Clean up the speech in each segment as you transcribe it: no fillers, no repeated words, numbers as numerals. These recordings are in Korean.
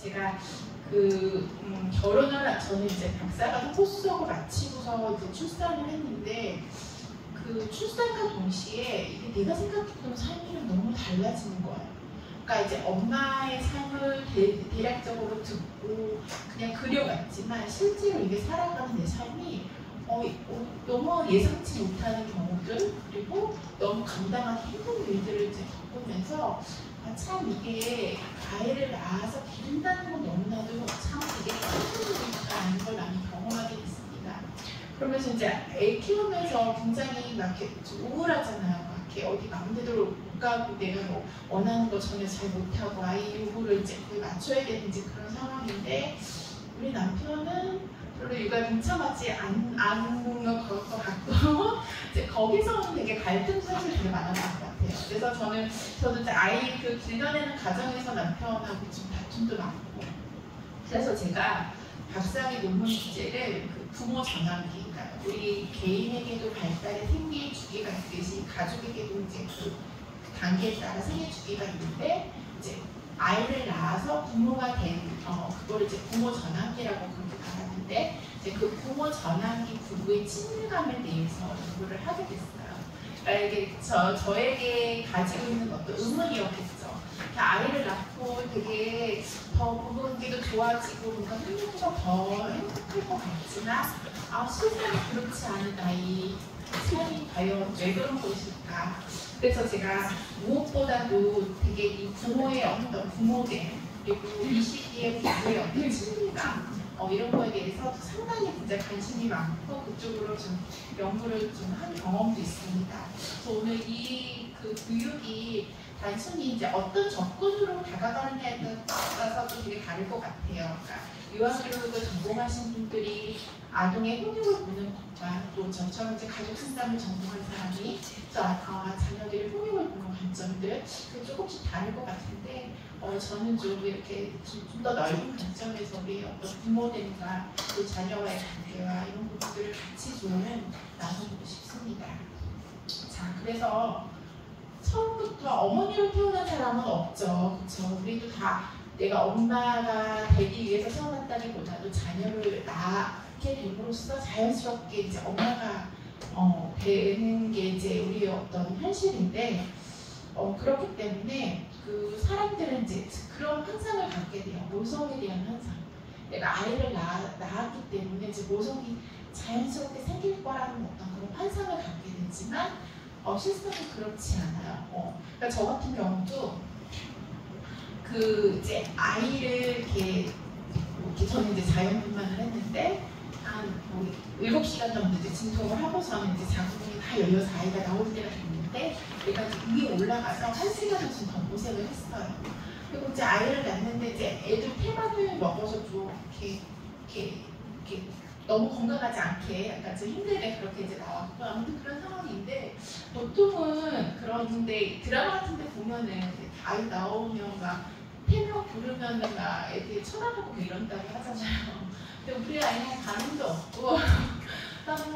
제가 저는 이제 박사과정 호수적으로 마치고서 이제 출산을 했는데 그 출산과 동시에 이게 내가 생각했던 삶이랑 너무 달라지는 거예요. 그러니까 이제 엄마의 삶을 대략적으로 듣고 그냥 그려갔지만 실제로 이게 살아가는 내 삶이 너무 예상치 못하는 경우들 그리고 너무 감당하기 힘든 일들을 이제 겪으면서 참 이게 아이를 낳아서 기른다는 건 너무나도 참 되게 힘든 일이다라는 걸 많이 경험하게 됐습니다. 그러면서 이제 애 키우면서 굉장히 막 이렇게 좀 우울하잖아요. 막 이렇게 어디 마음대로 못 가고 내가 뭐 원하는 거 전혀 잘 못하고 아이 요구를 이제 거의 맞춰야 되는지 그런 상황인데 우리 남편은 별로 육아에 동참하지 않는 것 같고 이제 거기서는 되게 갈등도 사실 되게 많았던 것 같아요. 그래서 저도 이제 아이 길러내는 과정에서 남편하고 좀 다툼도 많고 그래서 제가 박사학위 논문 주제를 부모 전환기, 그러니까 우리 개인에게도 발달의 생리 주기가 있듯이 가족에게도 이제 그 단계에 따라 생리 주기가 있는데 이제 아이를 낳아서 부모가 된 그거를 이제 부모 전환기라고 그렇게 말하는데 이제 그 부모 전환기 부부의 친밀감에 대해서 연구를 하게 됐어요. 그러니까 이게 저에게 가지고 있는 어떤 의문이었겠죠. 아이를 낳고 되게 더 부부관계도 좋아지고 뭔가 행복도 더 행복할 것 같지만 실제로 그렇지 않은 아이 삶이 과연 왜 그런 것일까? 그래서 제가 무엇보다도 되게 이 부모의 어떤 부모계 그리고 이 시기에 부부의 어떤 친밀감 이런 거에 대해서 상당히 진짜 관심이 많고 그쪽으로 좀 연구를 좀 한 경험도 있습니다. 그래서 오늘 그 교육이 단순히 이제 어떤 접근으로 다가가느냐에 따라서도 되게 다를 것 같아요. 그러니까 유아교육을 전공하신 분들이 아동의 훈육을 보는 것과 또 저처럼 이제 가족 상담을 전공한 사람이 자녀들의 훈육을 보는 관점들 조금씩 다를 것 같은데 저는 좀 이렇게 좀 더 넓은 관점에서 우리 어떤 부모들과 또 자녀와의 관계와 이런 부분들을 같이 좀 나눠보고 싶습니다. 자, 그래서 처음부터 어머니로 태어난 사람은 없죠. 그렇죠? 우리도 다 내가 엄마가 되기 위해서 태어났다기보다도 자녀를 낳게 됨으로써 자연스럽게 이제 엄마가 되는 게 이제 우리의 어떤 현실인데 그렇기 때문에 그 사람들은 이제 그런 환상을 갖게 돼요. 모성에 대한 환상. 내가 아이를 낳았기 때문에 이제 모성이 자연스럽게 생길 거라는 어떤 그런 환상을 갖게 되지만 실상은 그렇지 않아요. 그러니까 저 같은 경우도 이제 아이를 이렇게 저는 이제 자연분만을 했는데 한 7시간 정도 이제 진통을 하고서는 이제 자궁이 다 열려서 아이가 나올 때가 됐는데 내가 위에 올라가서 1시간을 좀 더 고생을 했어요. 그리고 이제 아이를 낳는데 이제 애들 태반을 먹어서 좀 이렇게 너무 건강하지 않게 약간 좀 힘들게 그렇게 이제 나왔고 아무튼 그런 상황인데 보통은 그런데 드라마 같은 데 보면은 아이 나오면 막 태명 부르면은 막 애들이 쳐다보고 이런다고 하잖아요. 근데 우리 아이는 반응도 없고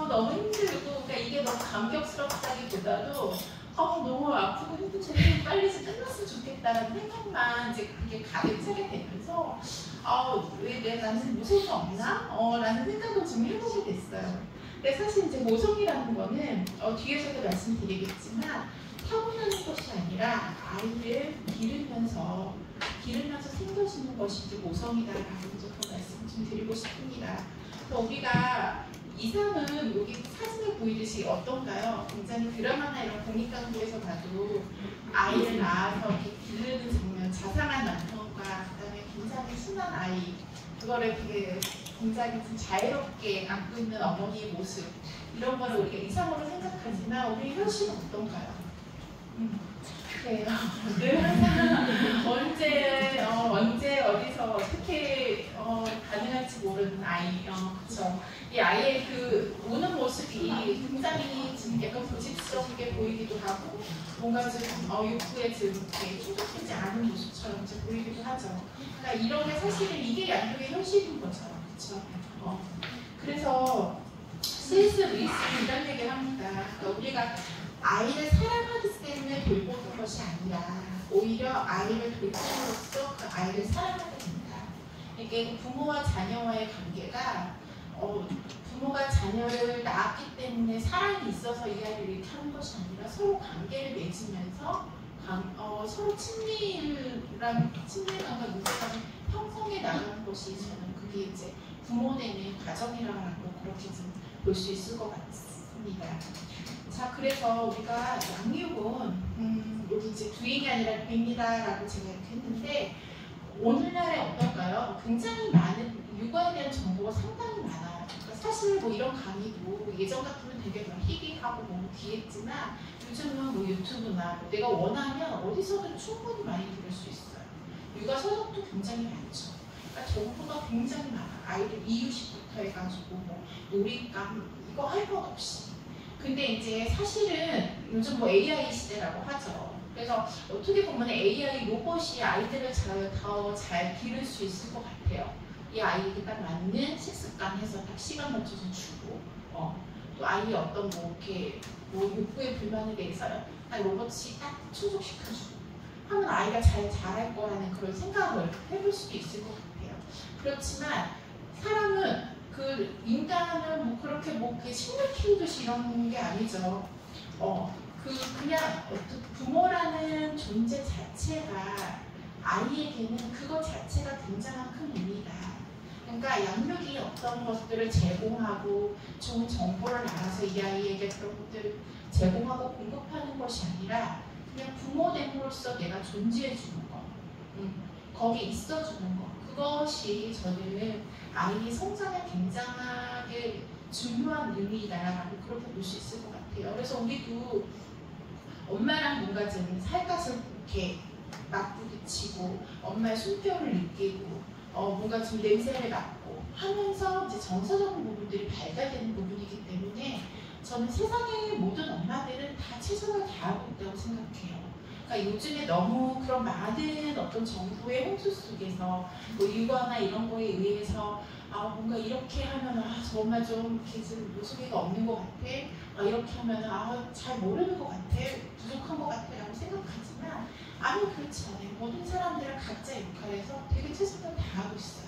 너무 힘들고 그러니까 이게 너무 감격스럽다기보다도 너무 아프고 힘든데 빨리 끝났으면 좋겠다는 생각만 이제 그게 가득 차게 되면서 왜 나는 모성이 없나? 라는 생각을 좀 해보게 됐어요. 근데 사실 이제 모성이라는 거는 뒤에서도 말씀드리겠지만 타고나는 것이 아니라 아이를 기르면서 생겨지는 것이 이제 모성이다라고 좀 말씀 좀 드리고 싶습니다. 그래서 우리가 이상은 여기 사진에 보이듯이 어떤가요? 굉장히 드라마나 이런 공익광고에서 봐도 아이를 낳아서 이렇게 기르는 장면, 자상한 남편과 그다음에 굉장히 순한 아이, 그거를 되게 굉장히 좀 자유롭게 안고 있는 어머니의 모습 이런 거를 우리가 이상으로 생각하지만 우리 현실은 어떤가요? 그래요. 늘 항상 언제 어디서 어떻게 가능할지 모르는 아이, 그렇죠. 이 아이의 그 우는 모습이 굉장히 지금 약간 고집스럽게 보이기도 하고 뭔가 좀 육구에 좀 이렇게 충족되지 않은 모습처럼 이제 보이기도 하죠. 그러니까 이런 게 사실은 이게 양육의 현실인 거죠, 그렇죠. 그래서 C.S. 루이스는 이런 얘기를 합니다. 그러니까 우리가 아이를 사랑하기 때문에 돌보는 것이 아니라 오히려 아이를 돌봄으로써 그 아이를 사랑하게 된다. 이게 부모와 자녀와의 관계가 부모가 자녀를 낳았기 때문에 사랑이 있어서 이 아이를 이렇게 하는 것이 아니라 서로 관계를 맺으면서 서로 친밀감과 유대감을 형성해 나가는 것이 저는 그게 이제 부모 되는 과정이라고 그렇게 좀 볼 수 있을 것 같습니다. 자, 그래서 우리가 양육은 여기 이제 두행이 아니라 빅이다라고 제가 이렇게 했는데 오늘날에 어떨까요? 굉장히 많은 육아에 대한 정보가 상당히 많아요. 그러니까 사실 뭐 이런 강의도 예전 같으면 되게 막 희귀하고 너무 귀했지만 요즘은 뭐 유튜브나 뭐 내가 원하면 어디서든 충분히 많이 들을 수 있어요. 육아 서적도 굉장히 많죠. 그러니까 정보가 굉장히 많아. 아이들 이유식부터 해가지고 뭐 놀잇감 이거 할 것 없이. 근데 이제 사실은 요즘 뭐 AI 시대라고 하죠. 그래서 어떻게 보면 AI 로봇이 아이들을 더 잘 기를 수 있을 것 같아요. 이 아이에게 딱 맞는 식습관 해서 딱 시간 맞춰서 주고, 또 아이의 어떤 뭐 이렇게 뭐 욕구에 불만에 대해서 딱 로봇이 딱 충족시켜주고 하면 아이가 잘 자랄 거라는 그런 생각을 해볼 수도 있을 것 같아요. 그렇지만 사람은 그 인간을 뭐 그렇게 뭐 식물 키우듯이 이런 게 아니죠. 그냥 부모라는 존재 자체가 아이에게는 그것 자체가 굉장한 큰 의미다. 그러니까 양육이 어떤 것들을 제공하고 좋은 정보를 알아서 이 아이에게 그런 것들을 제공하고 공급하는 것이 아니라 그냥 부모됨으로써 내가 존재해주는 것, 거기에 있어주는 것, 그것이 저는 아이의 성장에 굉장하게 중요한 의미다라고 그렇게 볼 수 있을 것 같아요. 그래서 우리도 엄마랑 뭔가 좀 살갗을 이렇게 맞부딪히고 엄마의 숨결을 느끼고 뭔가 좀 냄새를 맡고 하면서 이제 정서적인 부분들이 발달되는 부분이기 때문에 저는 세상의 모든 엄마들은 다 최선을 다하고 있다고 생각해요. 그러니까 요즘에 너무 그런 많은 어떤 정부의 홍수 속에서 뭐 육아나 이런 거에 의해서 뭔가 이렇게 하면 저 엄마 좀 모성애가 없는 것 같아. 이렇게 하면 잘 모르는 것 같아. 부족한 것 같아 라고 생각하지만 아니 그렇지 않아요. 모든 사람들은 각자 역할에서 되게 최선을 다하고 있어요.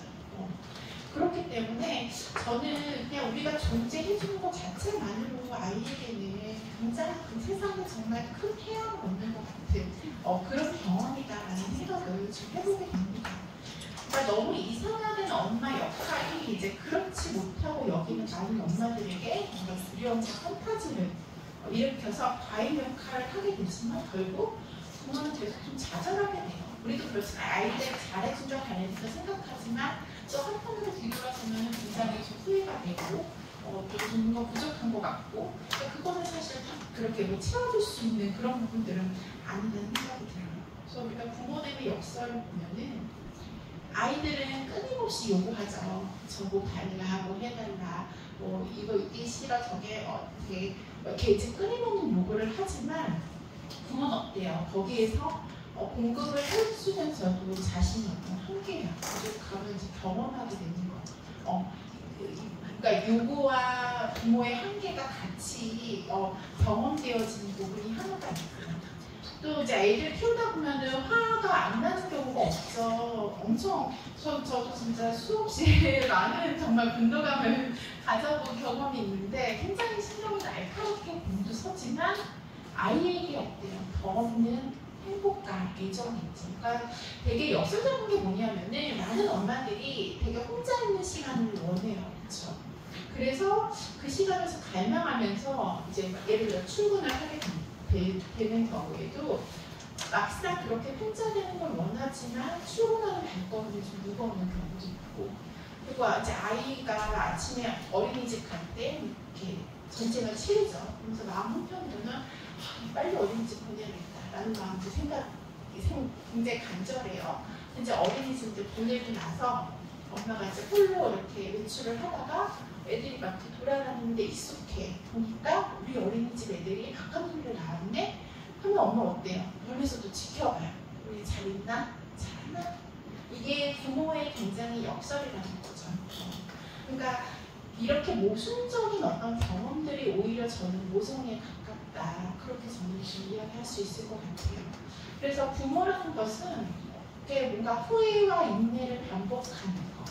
그렇기 때문에 저는 그냥 우리가 존재해주는 것 자체만으로 아이에게는 굉장히 그 세상에 정말 큰 태양을 얻는 것 같은 그런 경험이다라는 생각을 좀 해보게 됩니다. 그러니까 너무 이상하는 엄마 역할이 이제 그렇지 못하고 여기는 많은 엄마들에게 뭔가 두려움과 판타지를 일으켜서 과잉 역할을 하게 되지만 결국 부모는 계속 좀 좌절하게 돼요. 우리도 그렇지만 아이들 잘해준다 잘해준다 생각하지만 또 한편으로 뒤돌아서면 굉장히 좀 후회가 되고 좀 더 부족한 것 같고 그러니까 그거는 사실 그렇게 뭐 채워줄 수 있는 그런 부분들은 아니라는 생각이 들어요. 그래서 우리가 부모님의 역설을 보면은 아이들은 끊임없이 요구하죠. 저거 달라, 뭐 해달라, 뭐 이거 이게 싫어, 저게 어떻게 이렇게 이제 끊임없는 요구를 하지만 부모는 어때요? 거기에서 공급을 해주면서도 자신이 어떤 한계야. 가면 이제 경험하게 되는 거. 그러니까 요구와 부모의 한계가 같이 경험되어지는 부분이 하나가 있고요. 또 이제 애들 키우다 보면은 화가 안 나는 경우가 없죠. 엄청 저도 진짜 수없이 많은 정말 분노감을 가져본 경험이 있는데 굉장히 신경이 날카롭게 몸도 서지만 아이에게 어때요? 더 없는 행복감, 애정이 있죠. 그러니까 되게 역설적인 게 뭐냐면은 많은 엄마들이 되게 혼자 있는 시간을 원해요. 그렇죠? 그래서 그 시간에서 갈망하면서 이제 예를 들어 출근을 하게 되는 경우에도 막상 그렇게 혼자 되는 걸 원하지만 출근하는 발걸음이 좀 무거운 경우도 있고 그리고 이제 아이가 아침에 어린이집 갈 때 이렇게 전쟁을 치르죠. 그래서 마음 한편으로는 빨리 어린이집 보내야겠다라는 마음도 굉장히 간절해요. 이제 어린이집 이제 보내고 나서 엄마가 이제 홀로 이렇게 외출을 하다가 애들이 막 돌아다니는데 익숙해 보니까 우리 어린이집 애들이 가까운 소리를 나왔네 하면 엄마 어때요? 멀리서도 지켜봐요. 우리 잘 있나? 잘하나? 이게 부모의 굉장히 역설이라는 거죠. 그러니까 이렇게 모순적인 어떤 경험들이 오히려 저는 모성에 가깝다. 그렇게 저는 좀 이야기할 수 있을 것 같아요. 그래서 부모라는 것은 뭔가 후회와 인내를 반복하는 것.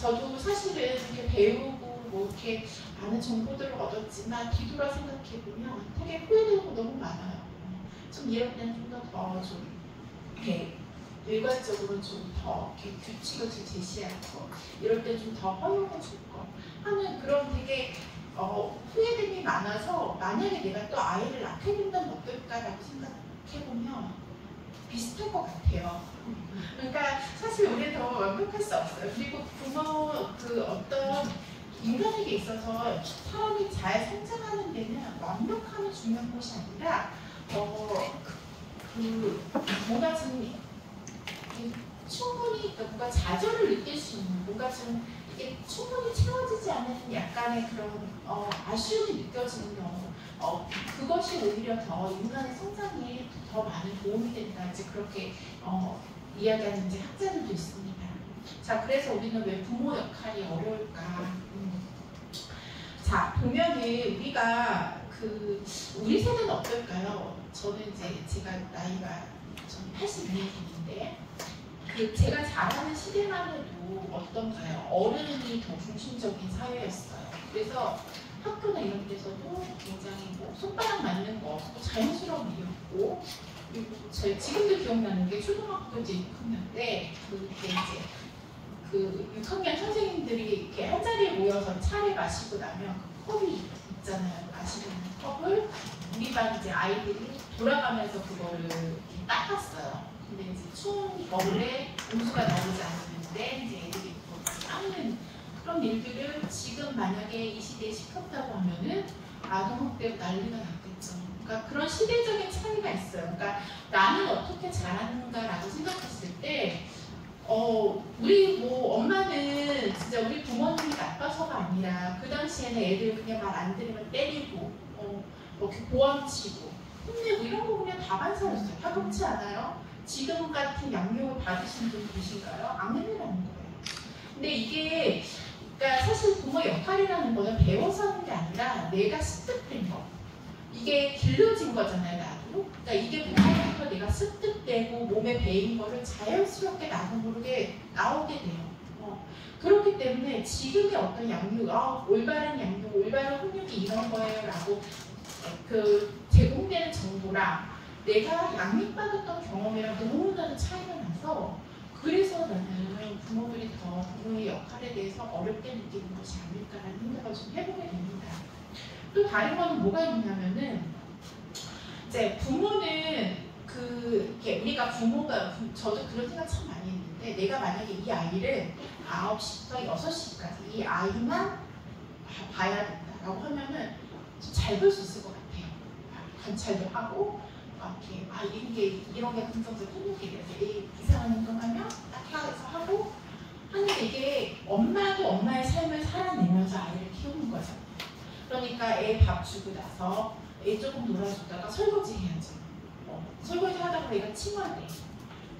저도 사실은 이렇게 배우고 뭐 이렇게 많은 정보들을 얻었지만 뒤돌아 생각해보면 되게 후회되는 거 너무 많아요. 좀 이럴 때는 좀 더 좀 이렇게 일괄적으로 좀 더 규칙을 좀 제시하고 이럴 때 좀 더 허용해 줄 거 하는 그런 되게 후회됨이 많아서 만약에 내가 또 아이를 낳게 된다면 어떨까라고 생각해보면 비슷할 것 같아요. 그러니까 사실 우리는 더 완벽할 수 없어요. 그리고 부모 그 어떤 인간에게 있어서 사람이 잘 성장하는 데는 완벽함이 중요한 것이 아니라 뭔가 좀 충분히 뭔가 좌절을 느낄 수 있는 뭔가 좀 이게 충분히 채워지지 않는 약간의 그런 아쉬움이 느껴지는 경우 그것이 오히려 더 인간의 성장에 더 많은 도움이 된다 이제 그렇게 이야기하는 이제 학자들도 있습니다. 자 그래서 우리는 왜 부모 역할이 어려울까? 자 보면은 우리가 우리 세대는 어떨까요? 저는 이제 제가 나이가 82년생인데 제가 자라는 시대만 해도 어떤가요? 어른이 더 중심적인 사회였어요. 그래서 학교나 이런 데서도 굉장히 뭐 손바닥 맞는 거 없고 자연스러운 일이었고 그리고 지금도 기억나는 게 초등학교 이제 6학년 때 그때 이제 6학년 선생님들이 이렇게 한 자리에 모여서 차를 마시고 나면 그 컵이 있잖아요. 마시고 있는 컵을 우리 반 이제 아이들이 돌아가면서 그거를 이렇게 닦았어요. 근데 이제 추운 겨울에 온수가 나오지 않는데 이제 애들이 닦는 그런 일들을 지금 만약에 이 시대에 시켰다고 하면은 아동학대로 난리가 났겠죠. 그러니까 그런 시대적인 차이가 있어요. 그러니까 나는 어떻게 자랐는가라고 생각했을 때 우리 뭐 엄마는 진짜 우리 부모님이 나빠서가 아니라 그 당시에는 애들 그냥 말 안 들으면 때리고 뭐 이렇게 보험치고 혼내고 이런 거 그냥 다반사였어요. 파격치 않아요? 지금 같은 양육을 받으신 분 계신가요? 아멘이라는 거예요. 근데 이게 그러니까 사실 부모 역할이라는 거는 배워서 하는 게 아니라 내가 습득된 거. 이게 길러진 거잖아요, 나도. 그러니까 이게 부모로부터 내가 습득되고 몸에 배인 거를 자연스럽게 나도 모르게 나오게 돼요. 그렇기 때문에 지금의 어떤 양육, 올바른 양육, 올바른 훈육이 이런 거예요 라고 제공되는 정보랑 내가 양육받았던 경험이랑 너무나도 차이가 나서 그래서 나는 부모들이 더 부모의 역할에 대해서 어렵게 느끼는 것이 아닐까라는 생각을 좀 해보게 됩니다. 또 다른 거는 뭐가 있냐면은 이제 부모는 우리가 부모가 저도 그런 생각 참 많이 했는데 내가 만약에 이 아이를 9시부터 6시까지 이 아이만 봐야 된다라고 하면은 잘 볼 수 있을 것 같아요. 관찰도 하고 이렇게 이런 게 긍정적 훈육이래서 이상한 행동하면 딱 해서 하고 하는데 이게 엄마도 엄마의 삶을 살아내면서 아이를 키우는 거죠. 그러니까 애 밥 주고 나서 애 조금 놀아주다가 설거지 해야죠. 설거지 하다가 얘가 칭얼대.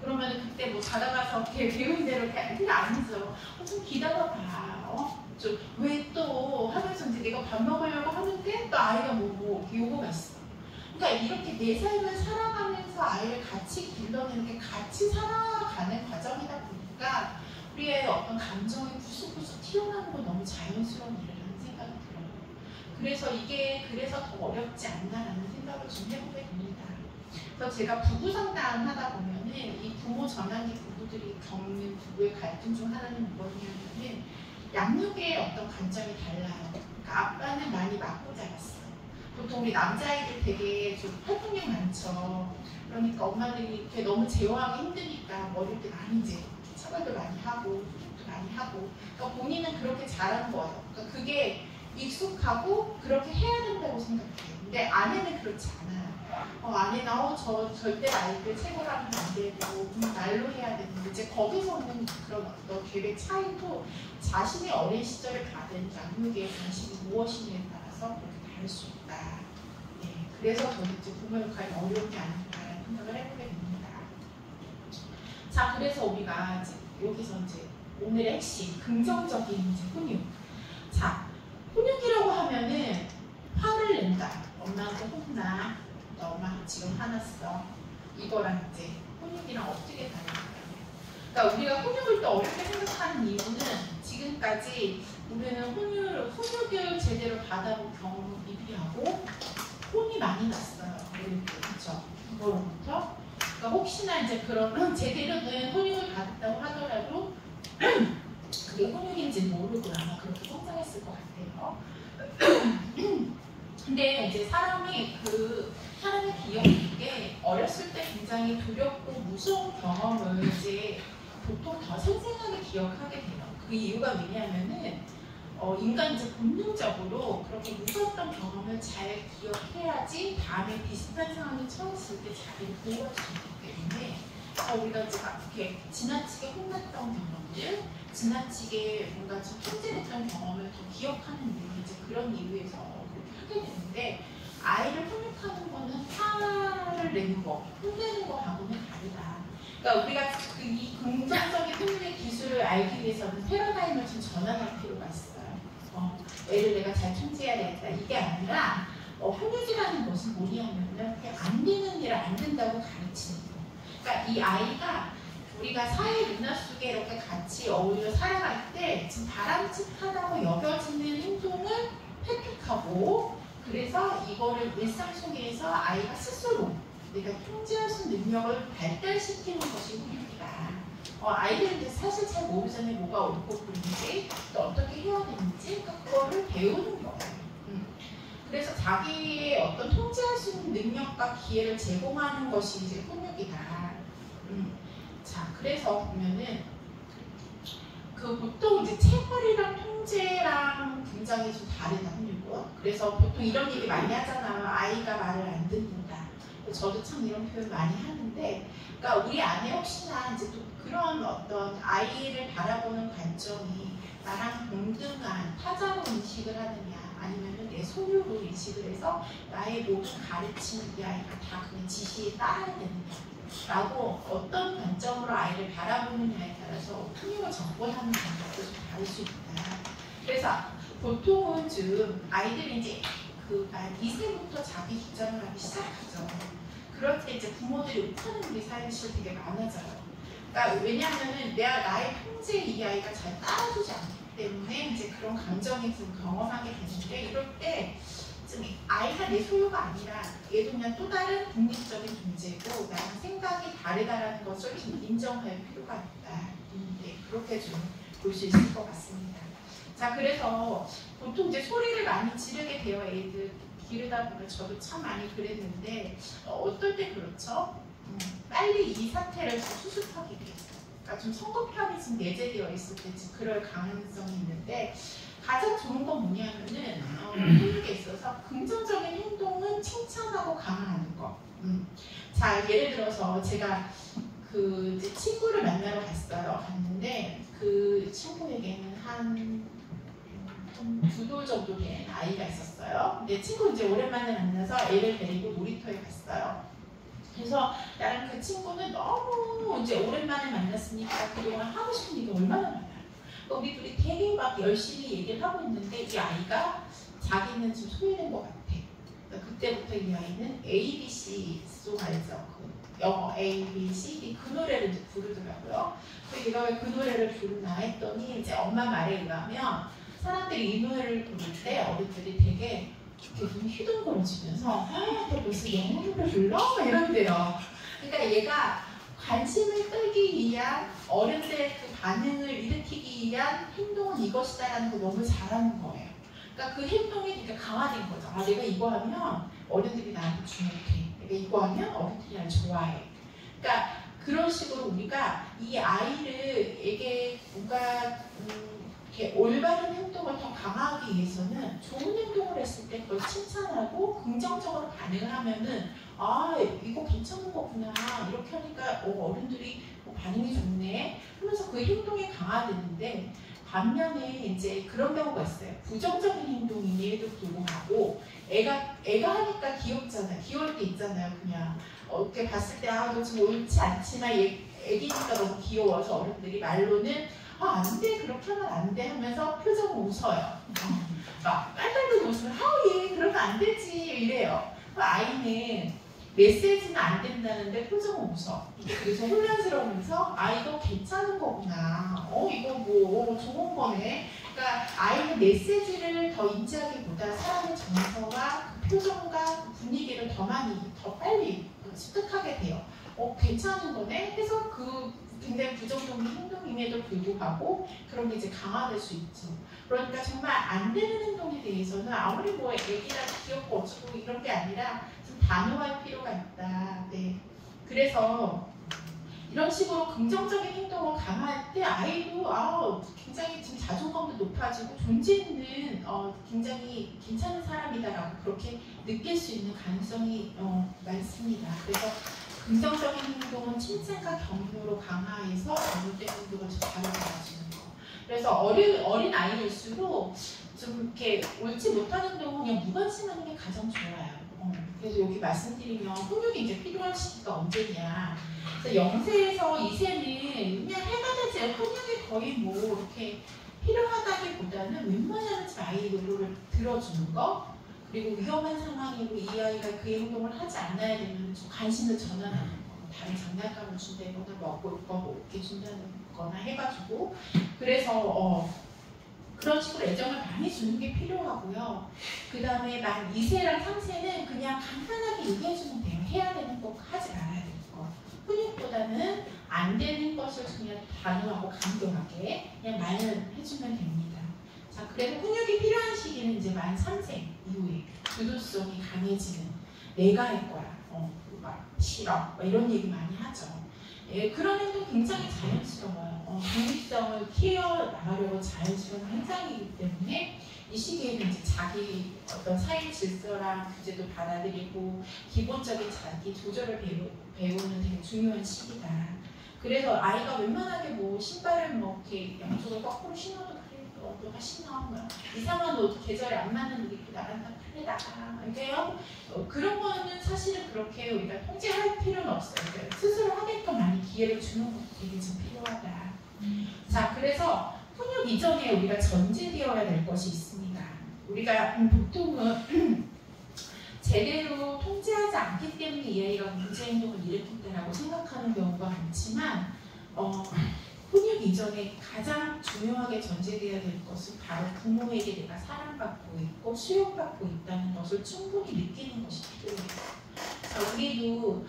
그러면 그때 뭐 자다가서 배운 대로 그게 아니죠. 좀 기다려봐. 왜 또 하면서 이제 내가 밥 먹으려고 하는데 또 아이가 뭐 요구가 있어. 그러니까 이렇게 내 삶을 살아가면서 아이를 같이 길러내는 게 같이 살아가는 과정이다 보니까 우리의 어떤 감정이 부수부수 튀어나오는 건 너무 자연스러운 일이라는 생각이 들어요. 그래서 이게 더 어렵지 않나라는 생각을 좀 해보게 됩니다. 그래서 제가 부부 상담 하다 보면은 이 부모 전환기 부부들이 겪는 부부의 갈등 중 하나는 뭐냐면은 양육의 어떤 관점이 달라요. 그러니까 아빠는 많이 맞고 자랐어. 보통 우리 남자아이들 되게 좀 활동량 많죠. 그러니까 엄마들이 이렇게 너무 제어하기 힘드니까 어릴 때 많이 이제 처벌도 많이 하고 훈육도 많이 하고 그러니까 본인은 그렇게 자란 거예요. 그러니까 그게 익숙하고 그렇게 해야 된다고 생각해요. 근데 아내는 그렇지 않아요. 아내는 저 절대 아이들 최고로 하면 안 되고 말로 해야 되는데 이제 거기서 오는 그런 어떤 계획 차이도 자신의 어린 시절을 받은 양육의 관심이 무엇이냐에 따라서 그렇게 다를 수 있다. 네, 그래서 저는 이제 부모 역할이 어려운 게 아닌가라는 생각을 해보게 됩니다. 자, 그래서 우리가 이제 여기서 이제 오늘의 핵심 긍정적인 이제 훈육. 자, 훈육이라고 하면은 화를 낸다. 엄마한테 혼나. 너 엄마 지금 화났어. 이거랑 이제 훈육이랑 어떻게 다른가요? 그러니까 우리가 훈육을 또 어렵게 생각하는 이유는 지금까지 지금까지 우리는 훈육을 제대로 받아본 경험을 미비하고 혼이 많이 났어요. 그렇죠? 그거로부터. 그러니까 혹시나 이제 그런 제대로 된 훈육을 받았다고 하더라도 그게 훈육인지 모르고 아마 그렇게 성장했을 것 같아요. 근데 이제 사람의 기억이 게 어렸을 때 굉장히 두렵고 무서운 경험을 이제 보통 더 생생하게 기억하게 돼요. 그 이유가 왜냐하면은 인간 이제 본능적으로 그렇게 무서웠던 경험을 잘 기억해야지 다음에 비슷한 상황이 처했을 때 자기를 보호할 수 있기 때문에 우리가 이제 이렇게 지나치게 혼났던 경험들, 지나치게 뭔가 좀 통제했던 경험을 더 기억하는 이유, 이제 그런 이유에서 그렇게 하게 되는데 아이를 훈육하는 거는 화를 내는 거, 혼내는 거하고는 다르다. 그러니까 우리가 이 긍정적인 훈육의 기술을 알기 위해서는 패러다임을 좀 전환할 필요가 있어요. 애를 내가 잘 통제해야 되겠다. 이게 아니라 훈육이라는 것은 뭐냐면은 그냥 안 되는 일을 안 된다고 가르치는 거. 그러니까 이 아이가 우리가 사회 문화 속에 이렇게 같이 어울려 살아갈 때 지금 바람직하다고 여겨지는 행동을 획득하고 그래서 이거를 일상 속에서 아이가 스스로 내가 통제할 수 있는 능력을 발달시키는 것이 훈육이다. 아이들은 사실 잘 모르잖아요. 뭐가 옳고 그른지 또 어떻게 해야 되는지 그거를 배우는 거예요. 그래서 자기의 어떤 통제할 수 있는 능력과 기회를 제공하는 것이 이제 훈육이다. 자, 그래서 보면은 보통 이제 체벌이랑 통제랑 굉장히 좀 다르다 훈육은. 그래서 보통 이런 얘기 많이 하잖아요. 아이가 말을 안 듣는다. 저도 참 이런 표현 많이 하는데, 그러니까 우리 안에 혹시나 이제 또 그런 어떤 아이를 바라보는 관점이 나랑 동등한 타자로 인식을 하느냐, 아니면은 내 소유로 인식을 해서 나의 모든 가르치는 이 아이가 다 그냥 지시에 따라야 되느냐라고 어떤 관점으로 아이를 바라보느냐에 따라서 훈육을 접근하는 방법도 좀 다를 수 있다. 그래서 보통은 좀 아이들이 이제 만 2세부터 자기 주장을 하기 시작하죠. 그럴 때 이제 부모들이 욕하는 게 사실 되게 많아져요. 그러니까 왜냐하면은 나의 통제에 이 아이가 잘 따라주지 않기 때문에 이제 그런 감정이 좀 경험하게 되는데 이럴 때 좀 아이가 내 소유가 아니라 얘도 그냥 또 다른 독립적인 존재고 나랑 생각이 다르다라는 것을 좀 인정할 필요가 있다. 그렇게 좀 볼 수 있을 것 같습니다. 자, 그래서 보통 이제 소리를 많이 지르게 돼요. 애들 기르다 보면 저도 참 많이 그랬는데 어떨 때 그렇죠? 빨리 이 사태를 좀 수습하게 돼요. 그러니까 좀 성급함이 지금 내재되어 있을 때 지금 그럴 가능성이 있는데 가장 좋은 건 뭐냐면은 훈육에 있어서 긍정적인 행동은 칭찬하고 강화하는 거. 자, 예를 들어서 제가 이제 친구를 만나러 갔는데 그 친구에게는 한 2돌 정도 된 아이가 있었어요. 근데 친구 이제 오랜만에 만나서 애를 데리고 놀이터에 갔어요. 그래서 나랑 그 친구는 너무 이제 오랜만에 만났으니까 그동안 하고 싶은 얘기가 얼마나 많아요. 우리 둘이 되게 막 열심히 얘기를 하고 있는데 이 아이가 자기는 좀 소외된 것 같아. 그러니까 그때부터 이 아이는 ABC 송 알죠? 영어 A, B, C, D 그 노래를 이제 부르더라고요. 그래서 얘가 왜 그 노래를 부르나 했더니 이제 엄마 말에 의하면 사람들이 이 노래를 부를 때 어른들이 되게 눈이 휘둥거려지면서 너 벌써 영어 노래 불러? 이런대요. 그러니까 얘가 관심을 끌기 위한 어른들의 그 반응을 일으키기 위한 행동은 이것이다라는 걸 너무 잘하는 거예요. 그러니까 그 행동이 되게 강화된 거죠. 아, 내가 이거 하면 어른들이 나한테 주목해. 내가 이거 하면 어른들이 나를 좋아해. 그러니까 그런 식으로 우리가 이 아이에게 뭔가 이렇게 올바른 행동을 더 강화하기 위해서는 좋은 행동을 했을 때 그걸 칭찬하고 긍정적으로 반응을 하면은 아, 이거 괜찮은 거구나. 이렇게 하니까 어른들이 반응이 좋네 하면서 그 행동이 강화되는데 반면에 이제 그런 경우가 있어요. 부정적인 행동임에도 불구하고 애가 하니까 귀엽잖아요. 귀여울 때 있잖아요. 그냥 이렇게 봤을 때 아, 너 지금 옳지 않지만 애기니까 너무 귀여워서 어른들이 말로는 아, 안 돼. 그렇게 하면 안 돼 하면서 표정을 웃어요. 막 빨빨도 웃으면 얘 그러면 안 되지 이래요. 아이는 메시지는 안 된다는데 표정은 웃어. 그래서 혼란스러우면서 아, 이거 괜찮은 거구나. 이거 뭐 좋은 거네. 그러니까 아이는 메시지를 더 인지하기보다 사람의 정서와 그 표정과 그 분위기를 더 빨리 습득하게 돼요. 괜찮은 거네 해서 그 굉장히 부정적인 행동임에도 불구하고 그런 게 이제 강화될 수 있죠. 그러니까 정말 안 되는 행동에 대해서는 아무리 뭐 애기라 귀엽고 어쩌고 이런 게 아니라 좀 단호할 필요가 있다. 네. 그래서 이런 식으로 긍정적인 행동을 강화할 때 아이도 굉장히 지금 자존감도 높아지고 존재 있는 굉장히 괜찮은 사람이다라고 그렇게 느낄 수 있는 가능성이 많습니다. 그래서 긍정적인 행동은 칭찬과 격려로 강화해서 잘못된 행동을 가려가지는 거. 그래서 어린 아이일수록 좀 이렇게 옳지 못한 행동은 그냥 무관심하는 게 가장 좋아요. 그래서 여기 말씀드리면 훈육이 이제 필요한 시기가 언제냐. 그래서 0세에서 2세는 그냥 해가 되지 훈육이 거의 뭐 이렇게 필요하다기보다는 웬만하면 아이 노력을 들어주는 거. 그리고 위험한 상황이고 이 아이가 그 행동을 하지 않아야 되면 좀 관심을 전환하는 거, 다른 장난감을 준다거나 먹을 거 먹게 준다는 거나 해가지고 그래서 그런 식으로 애정을 많이 주는 게 필요하고요. 그 다음에 만 2세랑 3세는 그냥 간단하게 얘기해주면 돼요. 해야 되는 거 하지 말아야 되는 거. 훈육보다는 안 되는 것을 그냥 단호하고 강경하게 그냥 말을 해주면 됩니다. 자, 그래서 훈육이 필요한 시기는 이제 만 3세 이후에 주도성이 강해지는 내가 할 거야, 막 싫어, 이런 얘기 많이 하죠. 예, 그런 행동 굉장히 자연스러워요. 독립성을 키워나가려고 자연스러운 현상이기 때문에 이 시기에는 이제 자기 어떤 사회 질서랑 규제도 받아들이고 기본적인 자기 조절을 배우는 되게 중요한 시기다. 그래서 아이가 웬만하게 뭐 신발을 뭐 이렇게 양쪽을 거꾸로 신어도 너가 신어 이상한 옷 계절에 안 맞는 옷 입고 나간다 큰일 나가 이렇게요. 그런 거는 사실은 그렇게 우리가 통제할 필요는 없어요. 그러니까 스스로 하게끔 많이 기회를 주는 것도 되게 좀 필요하다. 자, 그래서 훈육 이전에 우리가 전제되어야 될 것이 있습니다. 우리가 보통은 제대로 통제하지 않기 때문에 이 아이가 문제 행동을 일으킨다라고 생각하는 경우가 많지만 훈육 이전에 가장 중요하게 전제되어야 될 것은 바로 부모에게 내가 사랑받고 있고 수용받고 있다는 것을 충분히 느끼는 것이 필요해요. 우리도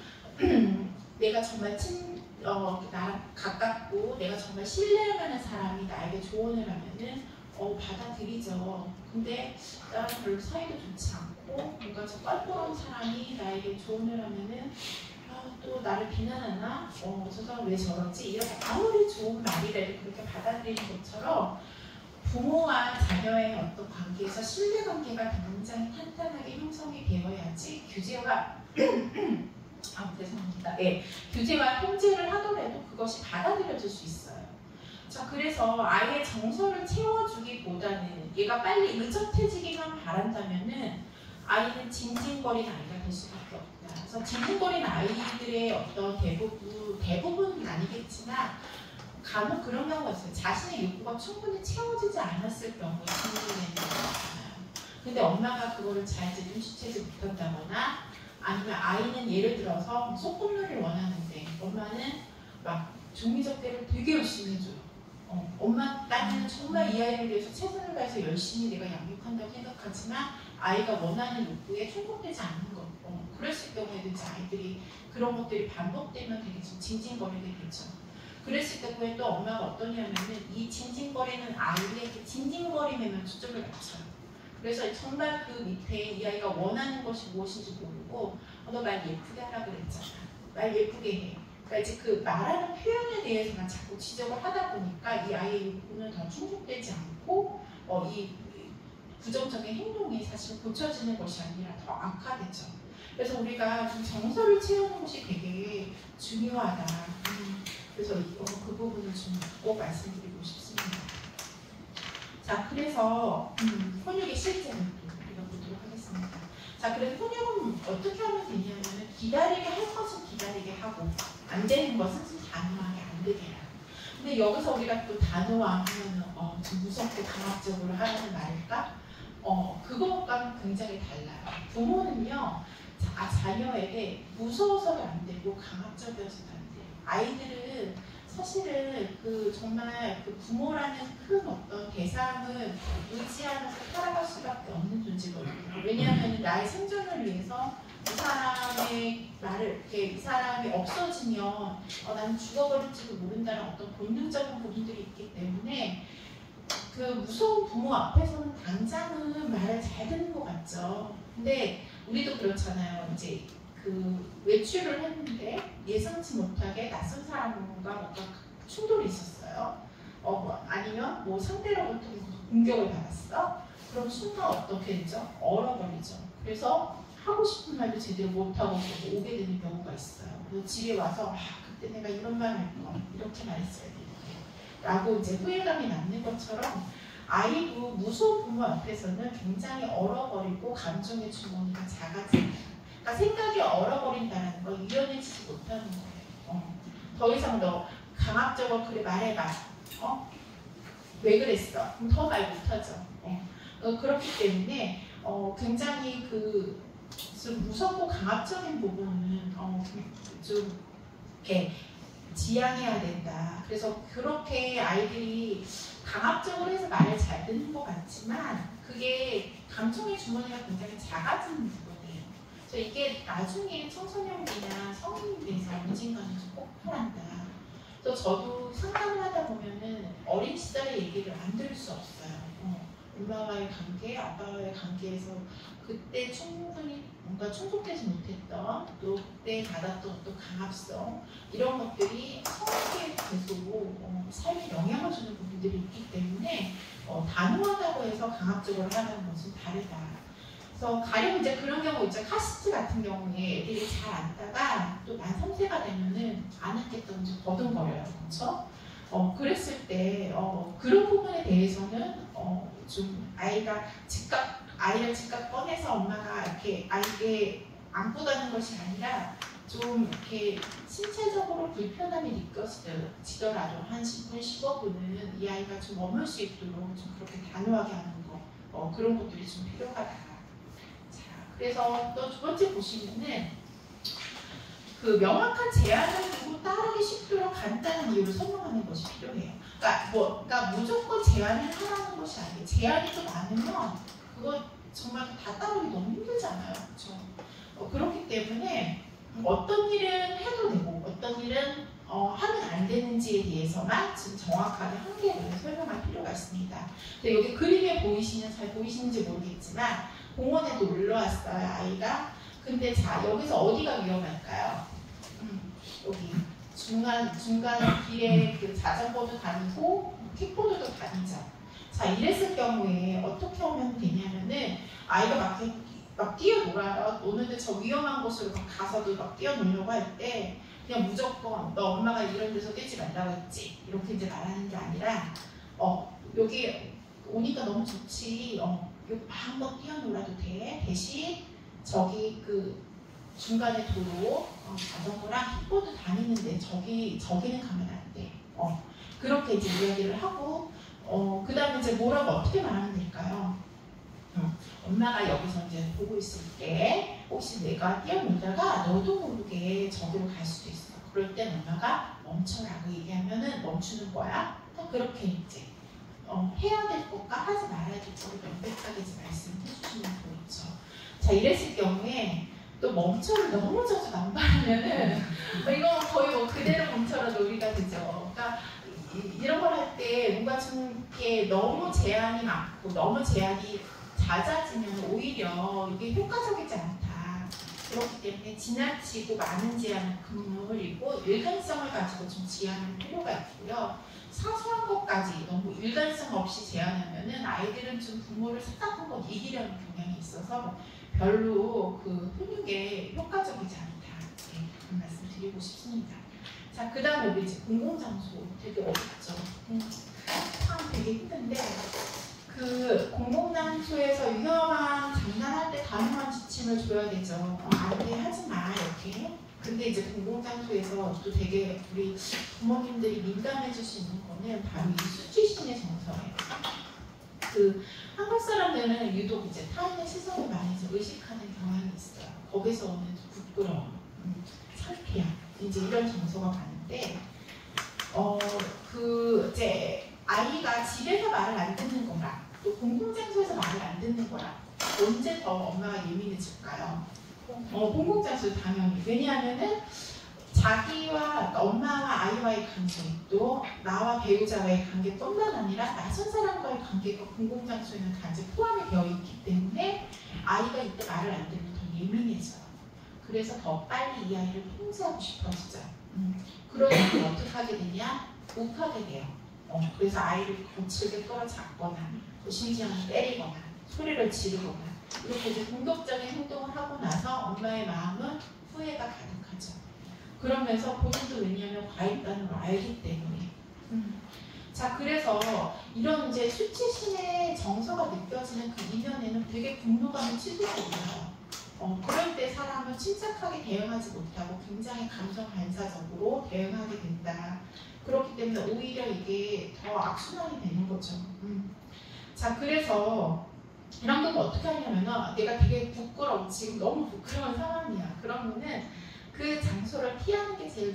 내가 정말 나랑 가깝고 내가 정말 신뢰할 만한 사람이 나에게 조언을 하면은 받아들이죠. 근데 나랑 별로 사이도 좋지 않고 뭔가 저 껄끄러운 사람이 나에게 조언을 하면은 또 나를 비난하나? 저 사람 왜 저러지? 이렇게 아무리 좋은 말이라도 그렇게 받아들이는 것처럼 부모와 자녀의 어떤 관계에서 신뢰관계가 굉장히 탄탄하게 형성이 되어야지 규제와 죄송합니다. 네, 규제와 통제를 하더라도 그것이 받아들여질 수 있어요. 자, 그래서 아이의 정서를 채워주기보다는 얘가 빨리 의젓해지기만 바란다면은 아이는 징징거리는 아이가 될 수밖에 없다. 그래서 징징거리는 아이들의 어떤 대부분은 아니겠지만 간혹 그런 경우가 있어요. 자신의 욕구가 충분히 채워지지 않았을 경우에 징징거리는 경우가 있잖아요. 근데 엄마가 그거를 잘 눈치채지 못한다거나 아니면 아이는 예를 들어서 소꿉놀이를 원하는데 엄마는 막 중미적 대를 되게 열심히 해줘요. 엄마 나는 정말 이 아이를 위해서 최선을 다해서 열심히 내가 양육한다고 생각하지만 아이가 원하는 욕구에 충족되지 않는 것. 그랬을 경우에도 이제 아이들이 그런 것들이 반복되면 되게 좀 징징거리게 되죠. 그랬을 때 또 엄마가 어떠냐면은 이 징징거리는 아이의 징징거림에만 초점을 맞춰요. 그래서 정말 그 밑에 이 아이가 원하는 것이 무엇인지 모르고 너 말 예쁘게 하라 그랬잖아. 말 예쁘게 해. 그러니까 이제 그 말하는 표현에 대해서만 자꾸 지적을 하다 보니까 이 아이의 욕구는 더 충족되지 않고 이 부정적인 행동이 사실 고쳐지는 것이 아니라 더 악화되죠. 그래서 우리가 좀 정서를 채우는 것이 되게 중요하다. 그래서 그 부분을 좀 꼭 말씀드리고 싶습니다. 자, 그래서 훈육의 실제를 우리가 보도록 하겠습니다. 자, 그래서 훈육은 어떻게 하면 되냐면 기다리게 할 것은 기다리게 하고 안 되는 것은 좀 단호하게 안 되게 해요. 근데 여기서 우리가 또 단호하면 좀 무섭고 강압적으로 하라는 말일까? 그것과는 굉장히 달라요. 부모는요, 자녀에게 무서워서도 안 되고 강압적이어서도 안 돼요. 아이들은 사실은 그 정말 그 부모라는 큰 어떤 대상은 의지하면서 살아갈 수밖에 없는 존재거든요. 왜냐하면 나의 생존을 위해서 이 사람의 말을 이렇게 이 사람이 없어지면 나는 죽어버릴지도 모른다는 어떤 본능적인 부분들이 있기 때문에 그 무서운 부모 앞에서는 당장은 말을 잘 듣는 것 같죠. 근데 우리도 그렇잖아요. 이제 그 외출을 했는데 예상치 못하게 낯선 사람과 뭔가 충돌이 있었어요. 아니면 뭐 상대로부터 공격을 받았어. 그럼 순간 어떻게 되죠? 얼어버리죠. 그래서 하고 싶은 말도 제대로 못하고 오게 되는 경우가 있어요. 그래서 집에 와서 그때 내가 이런 말 할 거 이렇게 말했어야 되는데 라고 이제 후회감이 남는 것처럼 아이도 무서운 부모 앞에서는 굉장히 얼어버리고 감정의 주머니가 작아집니다. 그러니까 생각이 얼어버린다는 걸 이겨내지 못하는 거예요. 더 이상 너 강압적으로 그래 말해봐. 왜 그랬어? 그럼 더 말 못하죠. 그렇기 때문에 굉장히 좀 무섭고 강압적인 부분은 좀 이렇게 지양해야 된다. 그래서 그렇게 아이들이 강압적으로 해서 말을 잘 듣는 것 같지만 그게 감정의 주머니가 굉장히 작아지는 부분이에요. 그래서 이게 나중에 청소년기나 성인이 돼서 언젠가는 좀 폭발한다. 그래서 저도 상담을 하다 보면은 어린 시절의 얘기를 안 들을 수 없어요. 엄마와의 관계, 아빠와의 관계에서 그때 충분히 뭔가 충족되지 못했던 또 그때 받았던 어떤 강압성 이런 것들이 성인기에 계속 삶에 영향을 주는 부분들이 있기 때문에 단호하다고 해서 강압적으로 하는 것은 다르다. 그래서 가령 이제 그런 경우 있죠. 카시트 같은 경우에 애들이 잘 앉다가 또 만 3세가 되면은 안 앉겠다고 이제 버둥거려요. 그렇죠? 그랬을 때 그런 부분에 대해서는 좀 아이를 즉각 꺼내서 엄마가 이렇게 아이에게 안고 가는 것이 아니라 좀 이렇게 신체적으로 불편함이 느껴지더라도 한 10분, 15분은 이 아이가 좀 머물 수 있도록 좀 그렇게 단호하게 하는 거 그런 것들이 좀 필요하다. 자, 그래서 또 두 번째 보시면은 그 명확한 제한을 두고 따르기 쉽도록 간단한 이유를 설명하는 것이 필요해요. 그러니까 무조건 제한을 하라는 것이 아니에요. 제한이 또 많으면 그거 정말 다 따르기 너무 힘들잖아요. 그렇죠? 그렇기 때문에 어떤 일은 해도 되고 어떤 일은 하면 안 되는지에 대해서만 지금 정확하게 한계를 설명할 필요가 있습니다. 근데 여기 그림에 잘 보이시는지 모르겠지만 공원에 놀러 왔어요, 아이가. 근데 자, 여기서 어디가 위험할까요? 여기 중간 길에 그 자전거도 다니고 킥보드도 다니죠. 자, 이랬을 경우에 어떻게 하면 되냐면은 아이가 막 뛰어놀아요. 노는데 저 위험한 곳으로 가서도 막 뛰어놀려고 할 때 그냥 무조건 너 엄마가 이런 데서 뛰지 말라고 했지 이렇게 이제 말하는 게 아니라 여기 오니까 너무 좋지. 여기 마음껏 뛰어놀아도 돼. 대신 저기 그 중간에 도로 자전거랑 킥보드 다니는데 저기는 가면 안 돼. 그렇게 이제 이야기를 하고 그 다음에 이제 뭐라고 어떻게 말하면 될까요? 엄마가 여기서 이제 보고 있을게. 혹시 내가 뛰어놀다가 너도 모르게 저기로 갈 수도 있어. 그럴 땐 엄마가 멈춰라고 얘기하면은 멈추는 거야. 또 그렇게 이제 해야 될 것과 하지 말아야 될 것을 명백하게 말씀해 주시면 보이죠. 자, 이랬을 경우에 또 멈춰를 너무 자주 남발하면은 이거 거의 뭐 그대로 멈춰라 놀이가 되죠. 그러니까 이런 걸 할 때 뭔가 좀 이렇게 너무 제한이 많고 너무 제한이 잦아지면 오히려 이게 효과적이지 않다. 그렇기 때문에 지나치고 많은 제한은 금물이고 일관성을 가지고 좀 제한할 필요가 있고요. 사소한 것까지 너무 일관성 없이 제한하면은 아이들은 좀 부모를 사각한 것 이기려는 경향이 있어서 별로 그 훈육에 효과적이지 않다. 네, 그런 말씀 드리고 싶습니다. 자, 그 다음에 우리 이제 공공장소 되게 어렵죠. 참 되게 힘든데 그 공공장소에서 위험한 장난할 때 단호한 지침을 줘야 되죠. 안 돼, 하지 마 이렇게. 근데 이제 공공장소에서 또 되게 우리 부모님들이 민감해질 수 있는 거는 바로 이 수치심의 정서예요. 그 한국 사람들은 유독 이제 타인의 시선을 많이 의식하는 경향이 있어요. 거기서 오는 부끄러움, 창피함, 이제 이런 정서가 많은데 이제 아이가 집에서 말을 안 듣는 거랑 또 공공장소에서 말을 안 듣는 거랑 언제 더 엄마가 예민해질까요? 공공장소 당연히. 왜냐하면은 자기와 그러니까 엄마와 아이와의 관계 또 나와 배우자와의 관계뿐만 아니라 낯선 사람과의 관계가 공공장소에는 단지 포함이 되어 있기 때문에 아이가 이때 말을 안 들으면 더 예민해져요. 그래서 더 빨리 이 아이를 통제하고 싶어지죠. 그러면 어떻게 하게 되냐? 욱하게 돼요. 그래서 아이를 거칠게 끌어잡거나 심지어는 때리거나 소리를 지르거나 이렇게 이제 공격적인 행동을 하고 나서 엄마의 마음은 후회가 가득하죠. 그러면서 본인도 왜냐하면 과잉반응을 알기 때문에. 자, 그래서 이런 이제 수치심의 정서가 느껴지는 그 이면에는 되게 분노감이 치솟아 올라요. 그럴 때 사람은 침착하게 대응하지 못하고 굉장히 감정 반사적으로 대응하게 된다. 그렇기 때문에 오히려 이게 더 악순환이 되는 거죠. 자, 그래서 이런 경우 어떻게 하냐면은 내가 되게 부끄러워, 지금 너무 부끄러운 상황이야. 그러면은 그 장소를 피하는 게 제일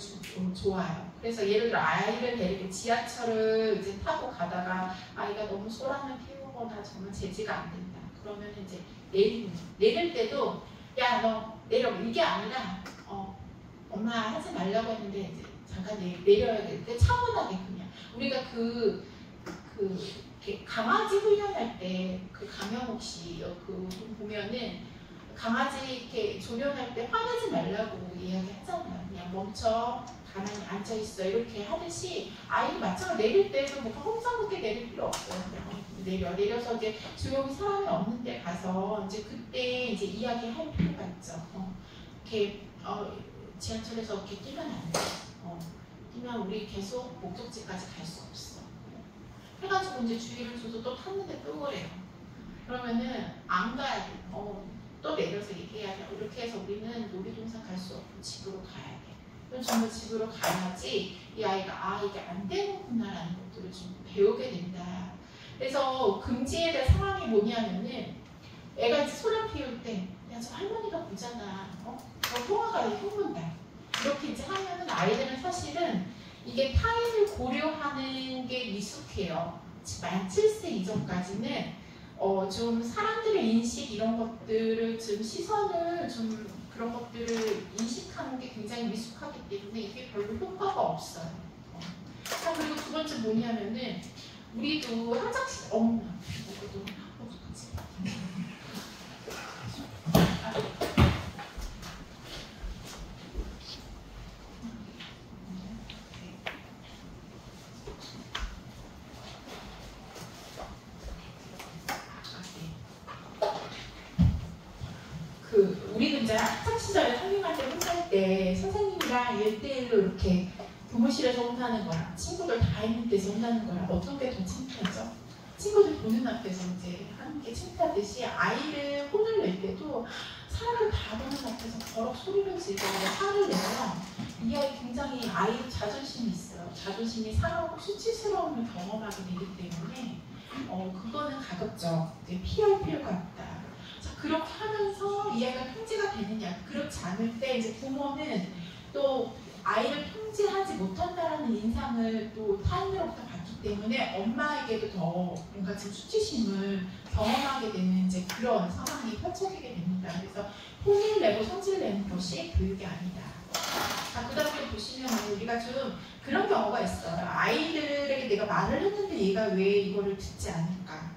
좋아요. 그래서 예를 들어 아이를 데리고 지하철을 이제 타고 가다가 아이가 너무 소란을 피우거나 정말 제지가 안 된다. 그러면 이제 내릴 때도 야, 너 내려. 이게 아니라 엄마 하지 말라고 했는데 이제 잠깐 내려야겠는데 차분하게 그냥 우리가 강아지 훈련할 때 그 강영욱 씨 보면은 강아지 이렇게 조련할 때 화내지 말라고 이야기하잖아요. 그냥 멈춰 가만히 앉아 있어 이렇게 하듯이 아이도 마찬가지로 내릴 때도 뭐 험상궂게 내릴 필요 없어요. 그냥 내려서 이제 조용히 사람이 없는 데 가서 이제 그때 이제 이야기할 필요가 있죠. 이렇게 지하철에서 이렇게 뛰면 안 돼. 뛰면 우리 계속 목적지까지 갈 수 없어. 해가지고 이제 주의를 줘서 또 탔는데 또 그래요. 그러면은 안 가야 돼. 또 내려서 얘기해야 돼. 이렇게 해서 우리는 놀이동산 갈 수 없고 집으로 가야 돼. 그럼 정말 집으로 가야지 이 아이가 이게 안 되는구나라는 것들을 좀 배우게 된다. 그래서 금지에 대한 상황이 뭐냐면은 애가 이제 소란 피울 때 야, 저 할머니가 보잖아. 저 통화가 흉문다. 이렇게 이제 하면은 아이들은 사실은 이게 타인을 고려하는 게 미숙해요. 만 7세 이전까지는 좀 사람들의 인식 이런 것들을 좀 시선을 좀 그런 것들을 인식하는 게 굉장히 미숙하기 때문에 이게 별로 효과가 없어요. 자, 그리고 두 번째 뭐냐면은 우리도 화장실 이것도 우리도 이제 학창 시절에 성경할 때 혼자할 때 선생님이랑 1대1로 이렇게 교무실에서 혼자하는 거랑 친구들 다 있는 데서 혼자하는 거랑 어떤 게 더 창피하죠? 친구들 보는 앞에서 이제 하는 게 창피하듯이 아이를 혼을 낼 때도 사람을 다 보는 앞에서 버럭 소리를 지르고 화를 내면 이 아이 굉장히 아이 자존심이 있어요. 자존심이 상하고 수치스러움을 경험하게 되기 때문에 그거는 가급적 피할 필요가 없다. 그렇게 하면서 이 아이가 통제가 되느냐, 그렇지 않을 때 이제 부모는 또 아이를 통제하지 못한다라는 인상을 또 타인으로부터 받기 때문에 엄마에게도 더 뭔가 좀 수치심을 경험하게 되는 이제 그런 상황이 펼쳐지게 됩니다. 그래서 혼을 내고 성질 내는 것이 교육이 아니다. 자, 그 다음에 보시면 우리가 좀 그런 경우가 있어요. 아이들에게 내가 말을 했는데 얘가 왜 이거를 듣지 않을까?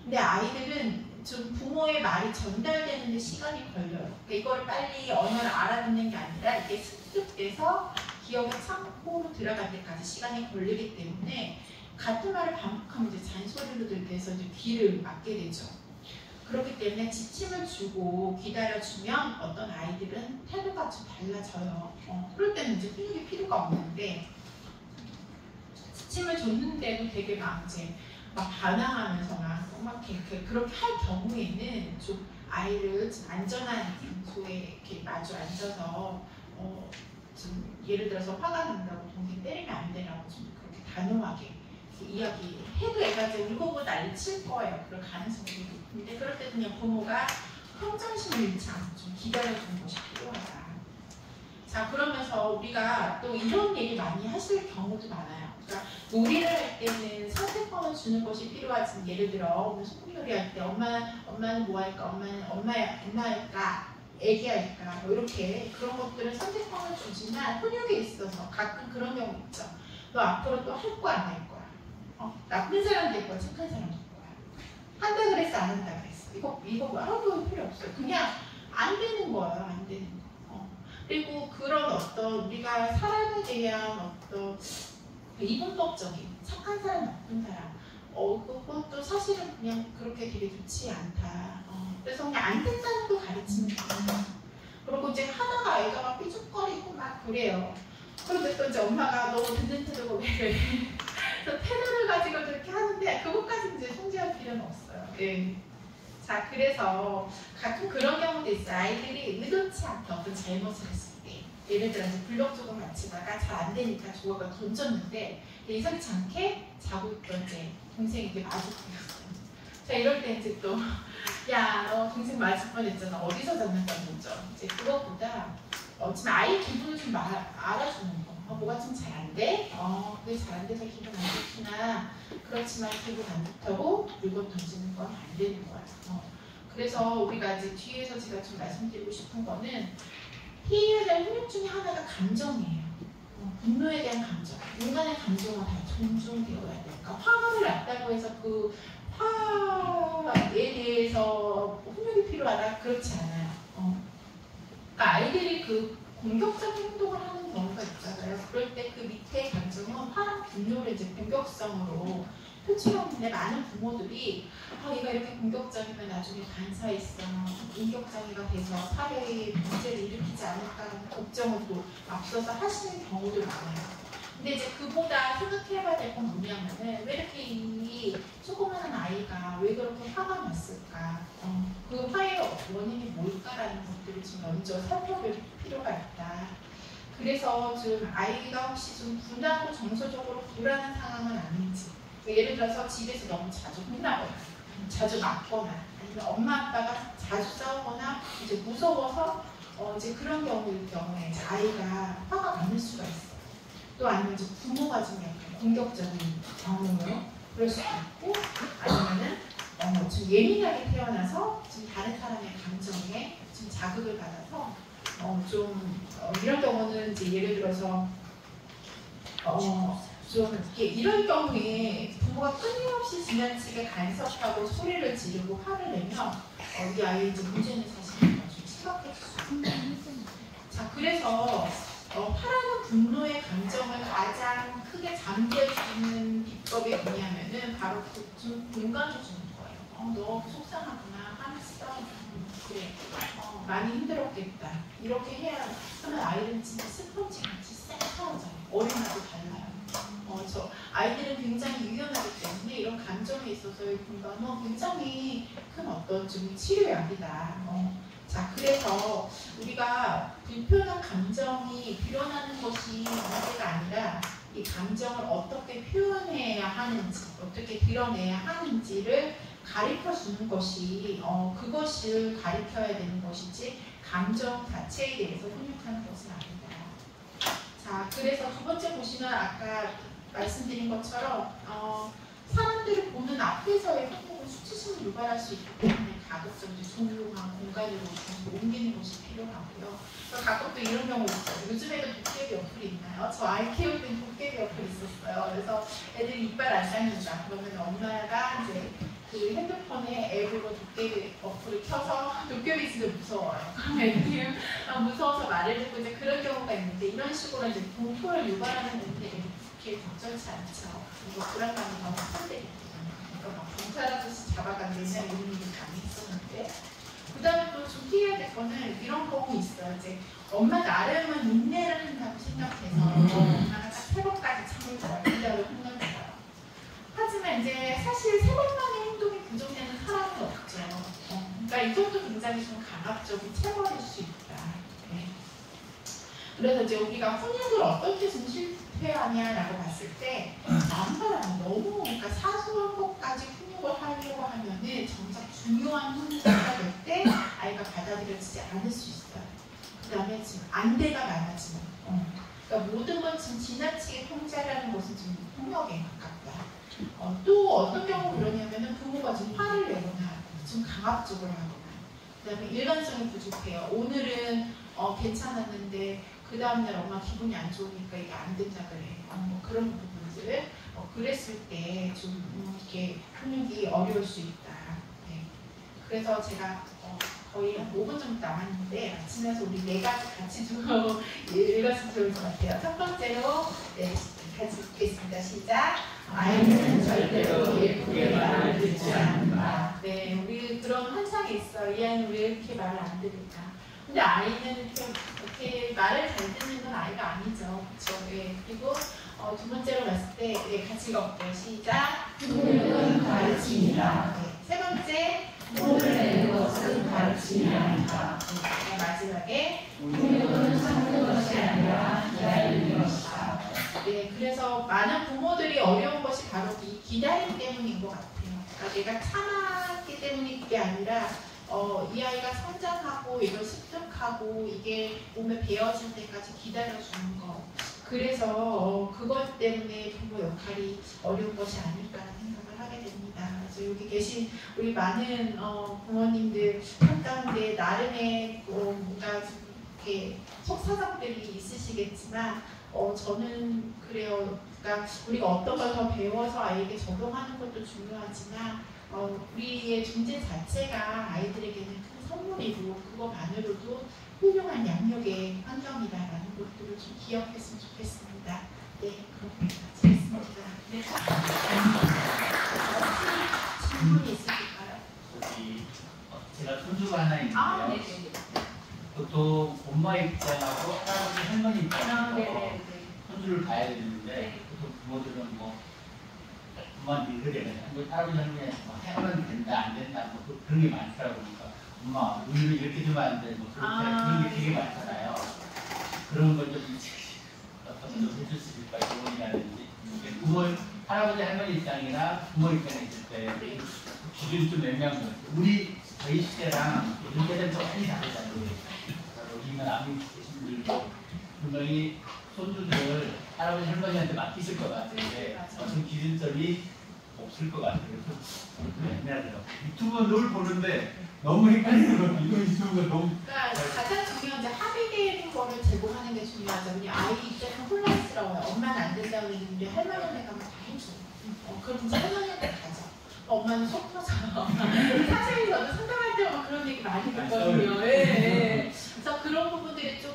근데 아이들은 좀 부모의 말이 전달되는데 시간이 걸려요. 그러니까 이걸 빨리 언어를 알아듣는 게 아니라 이게 습득돼서 기억의 창고로 들어갈 때까지 시간이 걸리기 때문에 같은 말을 반복하면 이제 잔소리로 들려서 이제 귀를 막게 되죠. 그렇기 때문에 지침을 주고 기다려주면 어떤 아이들은 태도가 좀 달라져요. 그럴 때는 이제 훈육이 필요가 없는데 지침을 줬는데도 되게 막 반항하면서 막 이렇게 그렇게 할 경우에는 좀 아이를 좀 안전한 장소에 이렇게 마주 앉아서 좀 예를 들어서 화가 난다고 동생 때리면 안 되라고 좀 그렇게 단호하게 이야기해도 애가 이제 울고 난리 칠 거예요. 그럴 가능성이 높은데 그럴 때 그냥 부모가 평정심을 잃지 않고 좀 기다려주는 것이 필요하다. 자, 그러면서 우리가 또 이런 얘기 많이 하실 경우도 많아요. 그러니까 요리를 할 때는 선택권을 주는 것이 필요하지. 예를 들어 소금 요리할 때 엄마는 뭐 할까? 엄마 할까? 애기 할까? 뭐 이렇게 그런 것들은 선택권을 주지만 훈육에 있어서 가끔 그런 경우 있죠. 너 앞으로 또 할 거야 안 할 거야? 나쁜 사람 될 거야 착한 사람 될 거야? 한다 그랬어 안 한다 그랬어? 이거 뭐 아무 필요 없어요. 그냥 안 되는 거예요. 안 되는 거. 그리고 그런 어떤 우리가 사람에 대한 어떤 이분법적인 착한 사람 나쁜 사람 그것도 사실은 그냥 그렇게 되게 좋지 않다. 그래서 그냥 안 된다는 거 가르치면 됩니다. 그리고 이제 하다가 아이가 막 삐죽거리고 막 그래요. 그런데 또 이제 엄마가 너무 듣는 태도가 왜 그래? 그래서 태도를 가지고 그렇게 하는데 그것까지 이제 통제할 필요는 없어요. 네. 자, 그래서 가끔 그런 경우도 있어요. 아이들이 의도치 않게 어떤 잘못을 했을 때 예를 들어서 블록 조각 맞히다가 잘 안 되니까 조각을 던졌는데 예상치 않게 자고 있던 이제 동생이 이렇게 맞을 뻔했어요. 자, 이럴 때 이제 또 야, 너 동생 맞을 뻔했잖아. 어디서 잡는다는 거죠. 이제 그것보다 지금 아이 기분을 좀 알아주는 거. 뭐가 좀 잘 안 돼? 그게 잘 안 돼서 기분 안 좋구나. 그렇지만 기분 안 좋다고 물건 던지는 건 안 되는 거야. 그래서 우리가 이제 뒤에서 제가 좀 말씀드리고 싶은 거는 피해에 대한 훈육 중에 하나가 감정이에요. 분노에 대한 감정. 인간의 감정은 다 존중되어야 돼요. 그러니까 화가 났다고 해서 그 화에 대해서 훈육이 필요하다? 그렇지 않아요. 그러니까 아이들이 그 공격적인 행동을 하는 경우가 있잖아요. 그럴 때 그 밑에 감정은 화랑 분노를 이제 공격성으로 표출하는데 많은 부모들이 얘가 이렇게 공격적이면 나중에 간사했어, 인격장애가 돼서 사회에 문제를 일으키지 않을까 하는 걱정을 또 앞서서 하시는 경우도 많아요. 근데 이제 그보다 생각해봐야 될 건 뭐냐면은 왜 이렇게 이 조그마한 아이가 왜 그렇게 화가 났을까? 그 화의 원인이 뭘까라는 것들을 좀 먼저 살펴볼 필요가 있다. 그래서 좀 아이가 혹시 좀 분하고 정서적으로 불안한 상황은 아닌지, 예를 들어서 집에서 너무 자주 혼나거나 자주 맞거나 아니면 엄마 아빠가 자주 싸우거나 이제 무서워서 이제 그런 경우일 경우에 이제 아이가 화가 많을 수가 있어요. 또 아니면 이제 부모가 좀 약간 공격적인 경우로 그럴 수도 있고, 아니면은 좀 예민하게 태어나서 좀 다른 사람의 감정에 좀 자극을 받아서 이런 경우는 이제 예를 들어서 좀 이렇게 이런 경우에 부모가 끊임없이 지나치게 간섭하고 소리를 지르고 화를 내면 이 아이의 이제 문제는 사실 좀 심각해질 수 있습니다. 자, 그래서 화라는 분노의 감정을 가장 크게 잠재워주는 비법이 뭐냐면은 바로 좀 공감해주는 거예요. 너 속상하구나, 화났어, 그래, 많이 힘들었겠다. 이렇게 해야 하면 아이들은 진짜 스펀지 같이 싹 사라져요. 어린아이도 달라요. 아이들은 굉장히 유연하기 때문에 이런 감정에 있어서의 공감은 굉장히 큰 어떤 좀 치료약이다. 자, 그래서 우리가 불편한 감정이 드러나는 것이 문제가 아니라 이 감정을 어떻게 표현해야 하는지, 어떻게 드러내야 하는지를 가르쳐 주는 것이 그것을 가르쳐야 되는 것이지 감정 자체에 대해서 훈육하는 것은 아니다. 자, 그래서 두 번째 보시면 아까 말씀드린 것처럼 사람들을 보는 앞에서의 행동은 수치심을 유발할 수 있기 때문에 가급적이면 조용한 공간으로 옮기는 것이 필요하고요. 가끔 또 이런 경우 있어요. 요즘에도 도깨비 어플이 있나요? 저 아이 키울 땐 도깨비 어플이 있었어요. 그래서 애들이 이빨 안 닦는다. 그러면 엄마가 이제 그 핸드폰에 앱으로 도깨비 어플을 켜서 도깨비 진짜 무서워요. 그럼 애들이 무서워서 말을 듣고 이제 그런 경우가 있는데 이런 식으로 이제 공포를 유발하는 애들이 그렇게 적절치 않죠. 그리고 불안감이 너무 큰데 그러니까 막 경찰아저씨 잡아간다냐 이런 얘기 많이 했었는데, 그 다음에 또 좀 피해야 될 거는 이런 경우 있어요. 이제 엄마 나름은 인내를 한다고 생각해서 엄마가 딱 3번까지 참을 거야. 이라고 생각해요. 하지만 이제 사실 3번만의 행동이 부정되는 사람은 없죠. 그러니까 이것도 굉장히 좀 강압적인 체벌일 수 있다. 네. 그래서 이제 우리가 훈육을 어떻게 좀 실패하냐라고 봤을 때 남바람 너무 그러니까 사소한 것까지 훈육을 하려고 하면은 정작 중요한 훈육을 할 때 아이가 받아들여지지 않을 수 있어요. 그 다음에 지금 안대가 많아지는 그러니까 모든 건 지금 지나치게 통제하려는 것은 지금 폭력에 가깝다. 또 어떤 경우 그러냐면은 부모가 지금 화를 내거나 좀 강압적으로 하거나 그 다음에 일관성이 부족해요. 오늘은 괜찮았는데 그 다음날 엄마 기분이 안 좋으니까 이게 안 된다 그래. 뭐 그런 부분들 그랬을 때 좀 이렇게 훈육이 어려울 수 있다. 네. 그래서 제가 거의 한 5분 정도 남았는데 아침에서 우리 네 가지 같이 좀 읽었으면 좋을 것 같아요. 첫 번째로 네, 같이 읽겠습니다. 시작. 아이는 절대로 예쁘게 말을 듣지 않는다. 네, 우리 그런 환상이 있어. 이 아이는 왜 이렇게 말을 안 들을까? 근데 아이는 이렇게 말을 잘 듣는 건 아이가 아니죠. 그렇죠? 네. 그리고 두 번째로 봤을 때 네, 같이 읽어볼게요. 시작. 훈육은 가르침이다. 네. 세 번째. 혼을 내는 것은 가르침이 아니다. 네. 마지막에 훈육은 참는 것이 아니라 기다리는 것이다. 네, 그래서 많은 부모들이 어려운 것이 바로 이 기다림 때문인 것 같아요. 그러니까 내가 참았기 때문이 그게 아니라 이 아이가 성장하고 이걸 습득하고 이게 몸에 배어질 때까지 기다려주는 거. 그래서 그것 때문에 부모 역할이 어려운 것이 아닐까라는 생각을 하게 됩니다. 그래서 여기 계신 우리 많은 부모님들 한가운데 나름의 뭔가 이렇게 속사정들이 있으시겠지만 저는 그래요. 그러니까 우리가 어떤 걸 더 배워서 아이에게 적용하는 것도 중요하지만 우리의 존재 자체가 아이들에게는 큰 선물이고 그거만으로도 훌륭한 양육의 환경이다라는 것들을 좀 기억했으면 좋겠습니다. 네, 그렇게 마치겠습니다. 네. 질문이 있으실까요? 제가 손주가 하나 있는데요. 네네. 보통 엄마 입장하고 할아버지 할머니 입장하고 손주를 봐야 되는데 보통 부모들은 뭐 엄마한테 그래 할아버지 할머니한테 뭐 하면 된다 안 된다 뭐 그런 게 많더라고요. 그러니까 엄마 우유를 이렇게 주면 안 돼 뭐 그런 게 되게 많잖아요. 그런 걸 좀 어떤 좀 해줄 수 있을까요? 조언이라든지 부모 할아버지 할머니 입장이나 부모 입장에 있을 때 기준이 좀 애매한 것 같아요. 저희 시대랑 요즘 세대는 좀 많이 다르잖아요. 우리는 아무 계신 분들도 분명히 손주들을 할아버지 할머니한테 맡기실 것 같은데 어떤 기준점이 없을 것 같아요. 그래서 좀 애매하더라고요. 유튜브 늘 보는데 너무 헷갈리는 거 이거 유튜브가 너무. 그러니까 가장 중요한 게 합의되는 거를 제공하는 게 중요하죠. 우리 아이 입장에서 혼란스러워요. 엄마는 안 된다고 했는데 할머니한테 가면 다 해줘. 그럼 이제 할머니한테 가자. 엄마는 속 터져요. 사실 저도 상담할 때마다 그런 얘기 많이 듣거든요. 예. 그래서 그런 부분들이 조금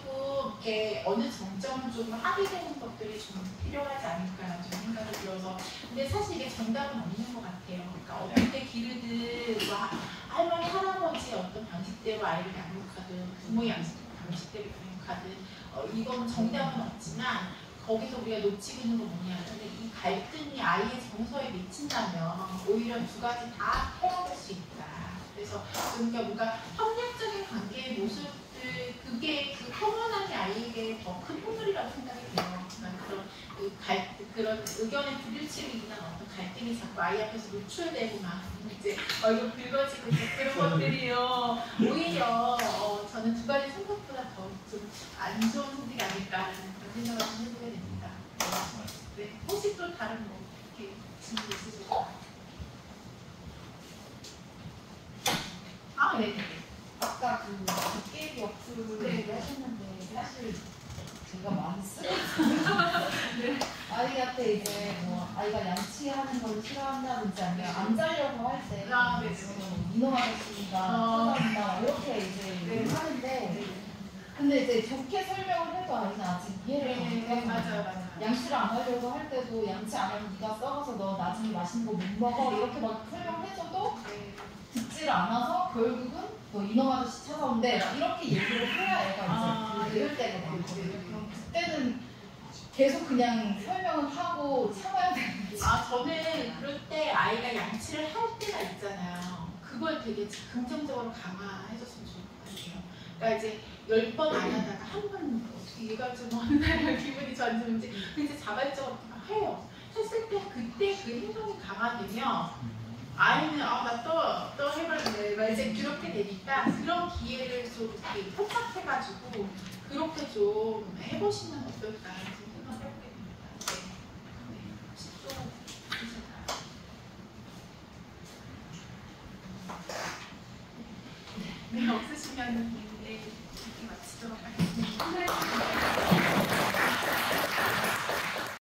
어느 정점 좀 합의되는 것들이 좀 필요하지 않을까라는 좀 생각이 들어서 근데 사실 이게 정답은 없는 것 같아요. 그러니까 어떻게 기르든 할머니 할아버지의 어떤 방식대로 아이를 양육하든 부모의 방식대로 양육하든 이건 정답은 없지만 거기서 우리가 놓치고 있는 건 뭐냐 근데 이 갈등이 아이의 정서에 미친다면 오히려 두 가지 다 해야 될 수 있다. 그래서 그러니까 뭔가 협력적인 관계의 모습들 그게 그 평온함이 아이에게 더 큰 보물이라고 생각이 돼요. 그러니까 그런 의견의 부딪힘이 있는 어떤 갈등이 자꾸 아이 앞에서 노출되고 막 이제 얼굴 붉어지고 그런 것들이요. 오히려 저는 두 가지 생각보다 더 좀 안 좋은 선택이 아닐까라는 그런 생각을 좀 해보게 됩니다. 네. 혹시 또 다른 뭐 이렇게 질문 있으실까요? 아, 네. 아까 그 도깨비 어플을 하셨는데 사실 제가 많이 쓰거든요. 네. 아이한테 이제 뭐 아이가 양치하는 걸 싫어한다든지 아니면 안 자려고 할 때 이놈 아저씨가 쳐다본다 이렇게 이제 하는데 근데 이제 좋게 설명을 해도 아이는 아직 이해를 못하고 맞아요. 양치를 안 하려고 할 때도 양치 안 하면 네가 썩어서 너 나중에 맛있는 거 못 먹어 이렇게 막 설명해줘도 듣지를 않아서 결국은 너 이놈 아저씨 찾아온대 이렇게 얘기를 해야 애가 이제 이럴 때가 많거든요. 그럼 그때는 계속 그냥 설명을 하고 참아야 되는 거지. 저는 그럴 때 아이가 양치를 할 때가 있잖아요. 그걸 되게 긍정적으로 강화해줬으면 좋을 것 같아요. 그러니까 이제 10번 안 하다가 한 번 어떻게 얘가 좀 어느 날 기분이 좋아지는지 이제 자발적으로 해요. 했을 때 그때 그 행동이 강화되면 아이는 나 또 해볼래 막 이제 그렇게 되니까 그런 기회를 좀 이렇게 포착해가지고 그렇게 좀 해보시면 어떨까 생각을 해보게 됩니다. 네. 10초 주실까요? 네, 없으시면 네, 이렇게 마치도록 하겠습니다.